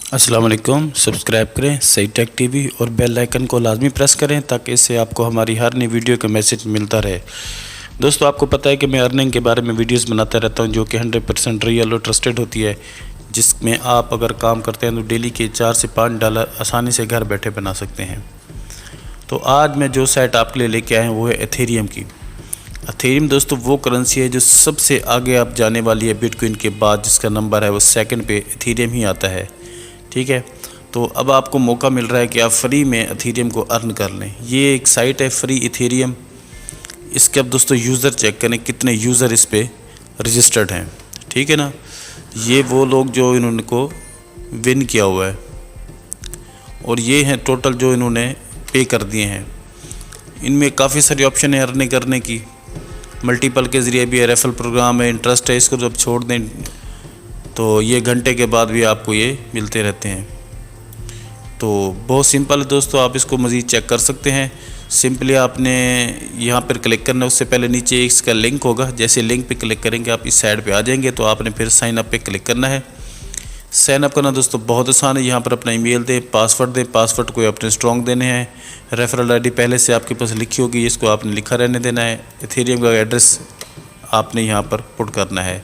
अस्सलाम वालेकुम। सब्सक्राइब करें सही टेक टीवी और बेल आइकन को लाजमी प्रेस करें ताकि इससे आपको हमारी हर नई वीडियो का मैसेज मिलता रहे। दोस्तों, आपको पता है कि मैं अर्निंग के बारे में वीडियोस बनाता रहता हूं जो कि 100% रियल और ट्रस्टेड होती है, जिसमें आप अगर काम करते हैं तो डेली के 4 से 5 डॉलर आसानी से घर बैठे बना सकते हैं। तो आज मैं जो साइट आपके लिए लेके आया हूँ वो है एथेरियम की। एथेरियम दोस्तों वो करेंसी है जो सबसे आगे आप जाने वाली है बिटकॉइन के बाद, जिसका नंबर है वो सेकंड पे एथेरियम ही आता है। ठीक है, तो अब आपको मौका मिल रहा है कि आप फ्री में एथेरियम को अर्न कर लें। ये एक साइट है फ्री एथेरियम। इसके अब दोस्तों यूज़र चेक करें कितने यूज़र इस पर रजिस्टर्ड हैं। ठीक है ना, ये वो लोग जो इन्होंने को विन किया हुआ है और ये हैं टोटल जो इन्होंने पे कर दिए हैं। इनमें काफ़ी सारी ऑप्शन है अर्निंग करने की, मल्टीपल के ज़रिए भी है, रेफरल प्रोग्राम है, इंटरेस्ट है। इसको जब छोड़ दें तो ये घंटे के बाद भी आपको ये मिलते रहते हैं। तो बहुत सिंपल है दोस्तों, आप इसको मज़ीद चेक कर सकते हैं। सिंपली आपने यहाँ पर क्लिक करना है, उससे पहले नीचे इसका लिंक होगा। जैसे लिंक पे क्लिक करेंगे आप इस साइड पे आ जाएंगे, तो आपने फिर साइन अप पे क्लिक करना है। साइन अप करना दोस्तों बहुत आसान है। यहाँ पर अपना ईमेल दें, पासवर्ड दें, पासवर्ड कोई अपने स्ट्रॉन्ग देने हैं। रेफरल आईडी पहले से आपके पास लिखी होगी, इसको आपने लिखा रहने देना है। एथेरियम का एड्रेस आपने यहाँ पर पुट करना है।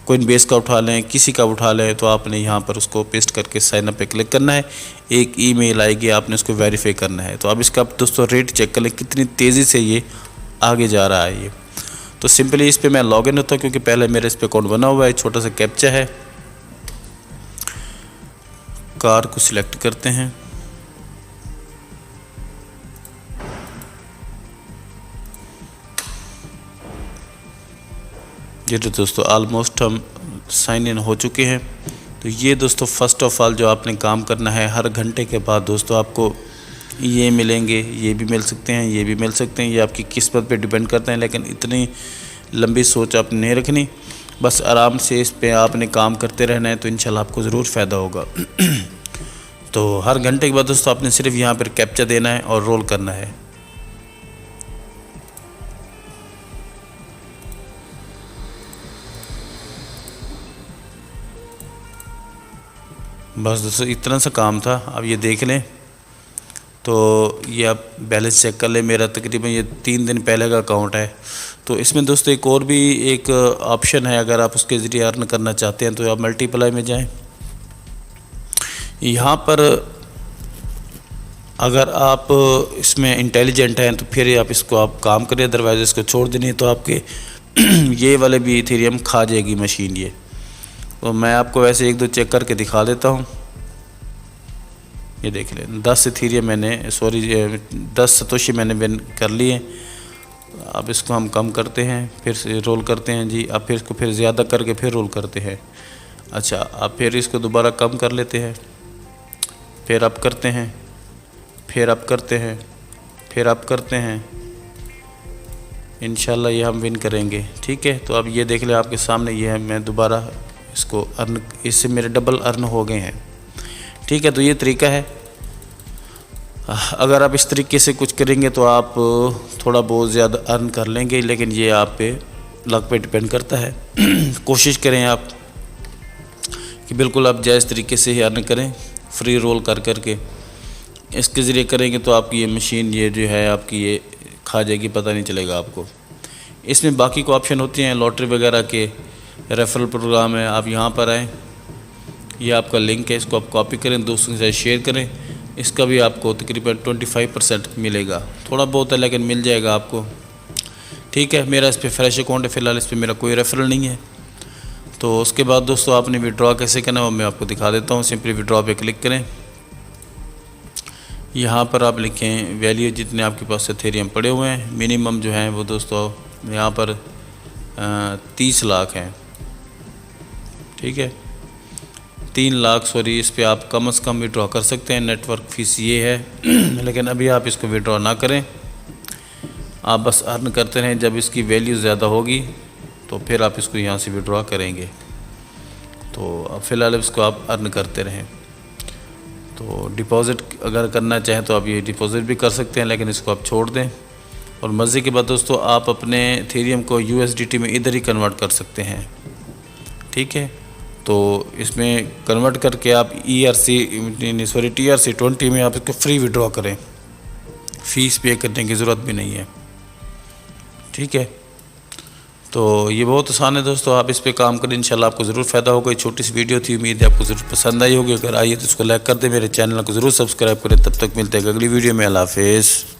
कोइन बेस का उठा लें, किसी का उठा लें, तो आपने यहाँ पर उसको पेस्ट करके साइन अप पे क्लिक करना है। एक ईमेल आएगी, आपने उसको वेरीफाई करना है। तो अब इसका दोस्तों रेट चेक कर लें कितनी तेज़ी से ये आगे जा रहा है। ये तो सिंपली इस पर मैं लॉगिन होता हूँ क्योंकि पहले मेरे इस पर अकाउंट बना हुआ है। छोटा सा कैप्चा है, कार को सिलेक्ट करते हैं। ये तो दोस्तों ऑलमोस्ट हम साइन इन हो चुके हैं। तो ये दोस्तों फर्स्ट ऑफ ऑल जो आपने काम करना है, हर घंटे के बाद दोस्तों आपको ये मिलेंगे, ये भी मिल सकते हैं, ये भी मिल सकते हैं। ये आपकी किस्मत पे डिपेंड करते हैं, लेकिन इतनी लंबी सोच आपने नहीं रखनी। बस आराम से इस पे आपने काम करते रहना है, तो इंशाल्लाह आपको ज़रूर फ़ायदा होगा। तो हर घंटे के बाद दोस्तों आपने सिर्फ यहाँ पर कैप्चा देना है और रोल करना है। बस दोस्तों इतना सा काम था। अब ये देख लें, तो ये आप बैलेंस चेक कर लें। मेरा तकरीबन ये 3 दिन पहले का अकाउंट है। तो इसमें दोस्तों एक और भी एक ऑप्शन है, अगर आप उसके ज़रिए अर्न करना चाहते हैं तो आप मल्टीप्लाई में जाएं। यहाँ पर अगर आप इसमें इंटेलिजेंट हैं तो फिर आप इसको आप काम करें, अदरवाइज़ इसको छोड़ देनी तो आपके ये वाले भी इथेरियम खा जाएगी मशीन ये। तो मैं आपको वैसे 1-2 चेक करके दिखा देता हूँ। ये देख लें 10 इथेरियम मैंने 10 सतोशी मैंने विन कर लिए। अब इसको हम कम करते हैं, फिर से रोल करते हैं जी। अब फिर इसको फिर ज़्यादा करके फिर रोल करते हैं। अच्छा, अब फिर इसको दोबारा कम कर लेते हैं, फिर अप करते हैं, फिर अप करते हैं, फिर अप करते हैं। इंशाल्लाह ये हम विन करेंगे। ठीक है, तो अब ये देख लें आपके सामने ये है। मैं दोबारा इसको अर्न, इससे मेरे डबल अर्न हो गए हैं। ठीक है, तो ये तरीका है। अगर आप इस तरीके से कुछ करेंगे तो आप थोड़ा बहुत ज़्यादा अर्न कर लेंगे, लेकिन ये आप पे लक पे डिपेंड करता है। कोशिश करें आप कि बिल्कुल आप जायज़ तरीके से ही अर्न करें, फ्री रोल कर करके। इसके ज़रिए करेंगे तो आपकी ये मशीन ये जो है आपकी ये खा जाएगी, पता नहीं चलेगा आपको। इसमें बाकी को ऑप्शन होते हैं लॉटरी वगैरह के, रेफरल प्रोग्राम है। आप यहाँ पर आएँ, ये आपका लिंक है, इसको आप कॉपी करें, दोस्तों के साथ शेयर करें। इसका भी आपको तकरीबन 25% मिलेगा। थोड़ा बहुत है लेकिन मिल जाएगा आपको। ठीक है, मेरा इस पर फ्रेश अकाउंट है, फ़िलहाल इस पर मेरा कोई रेफरल नहीं है। तो उसके बाद दोस्तों आपने विड्रॉ कैसे करना है वो मैं आपको दिखा देता हूँ। सिंपली विड्रॉ पे क्लिक करें। यहाँ पर आप लिखें वैल्यू जितने आपके पास एथेरियम पड़े हुए हैं। मिनिमम जो हैं वो दोस्तों यहाँ पर 30 लाख हैं। ठीक है, 3 लाख सॉरी, इस पे आप कम से कम विड्रॉ कर सकते हैं। नेटवर्क फ़ीस ये है। लेकिन अभी आप इसको विड्रॉ ना करें, आप बस अर्न करते रहें। जब इसकी वैल्यू ज़्यादा होगी तो फिर आप इसको यहाँ से विड्रॉ करेंगे। तो अब फ़िलहाल इसको आप अर्न करते रहें। तो डिपॉज़िट अगर करना चाहें तो आप ये डिपॉज़िट भी कर सकते हैं, लेकिन इसको आप छोड़ दें। और मज़े की बात दोस्तों, आप अपने एथेरियम को USDT में इधर ही कन्वर्ट कर सकते हैं। ठीक है, तो इसमें कन्वर्ट करके आप TRC20 में आप इसको फ्री विड्रॉ करें, फ़ीस पे करने की ज़रूरत भी नहीं है। ठीक है, तो ये बहुत आसान है दोस्तों, आप इस पे काम करें, इंशाल्लाह आपको ज़रूर फ़ायदा होगा। छोटी सी वीडियो थी, उम्मीद है आपको ज़रूर पसंद आई होगी। अगर आई है तो इसको लाइक कर दें, मेरे चैनल को ज़रूर सब्सक्राइब करें। तब तक मिलते हैं अगली वीडियो में। अल्लाह हाफ़िज़।